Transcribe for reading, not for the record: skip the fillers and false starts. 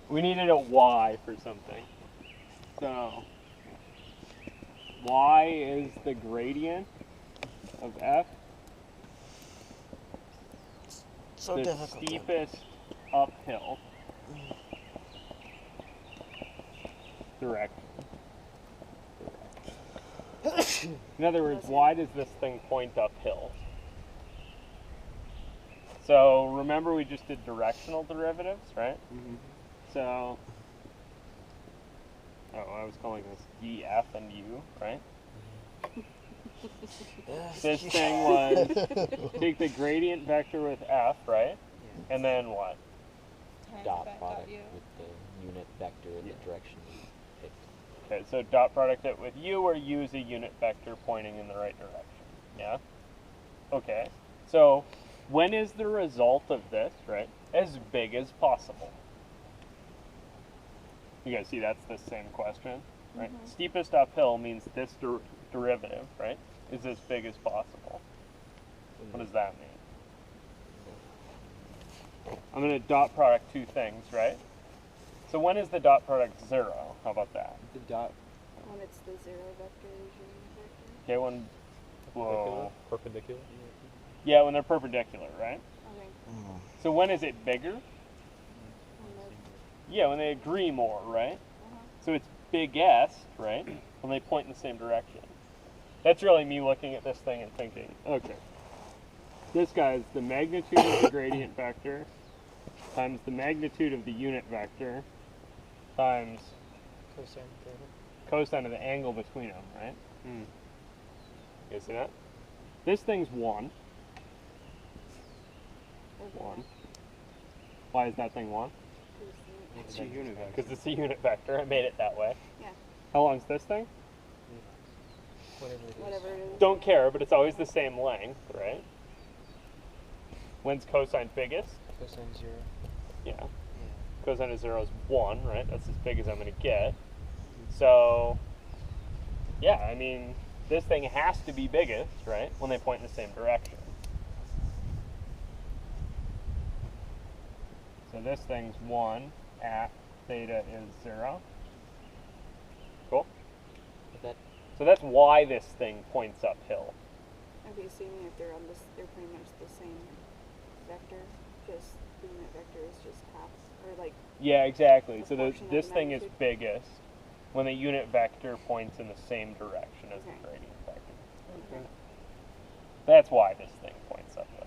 we needed a y for something. So y is the gradient of f. So the difficult. steepest uphill direction. In other words, why does this thing point uphill? So remember we just did directional derivatives, right? Mm-hmm. So, I was calling this df and u, right? This thing was take the gradient vector with f, right? Yeah. And then what? Dot product with the unit vector in the direction we picked. Okay, so dot product it with u, where u is a unit vector pointing in the right direction. Yeah? Okay. So when is the result of this, right, as big as possible? You guys see that's the same question, right? Mhm. Steepest uphill means this derivative, right, is as big as possible. What does that mean? I'm going to dot product two things, right? So when is the dot product 0? How about that? The dot When it's the zero vector, is your unit vector. Okay, when, whoa. perpendicular. Yeah, when they're perpendicular, right? Okay. So when is it bigger? When the, Yeah, when they agree more, right? uh-huh. So it's biggest, right? When they point in the same direction. That's really me looking at this thing and thinking, okay, this guy is the magnitude of the gradient vector times the magnitude of the unit vector times Cosine theta. cosine of the angle between them, right? You guys see that? This thing's 1. Okay. 1. Why is that thing 1? It's a unit vector. Because it's a unit vector. I made it that way. Yeah. How long's this thing? Whatever it is. Whatever it is. Don't care, but it's always the same length, right? When's cosine biggest? Cosine 0. Yeah. Yeah. Cosine of 0 is 1, right? That's as big as I'm going to get. So, yeah, I mean, this thing has to be biggest, right? When they point in the same direction. So this thing's 1 at theta is 0. Cool? That So that's why this thing points uphill. Okay, assuming if they're on this, they're pretty much the same vector. Just the unit vector is just half, or like. Yeah, exactly. So Proportion of this the thing is magnitude. biggest when the unit vector points in the same direction as Okay. the gradient vector. Okay. That's why this thing points uphill.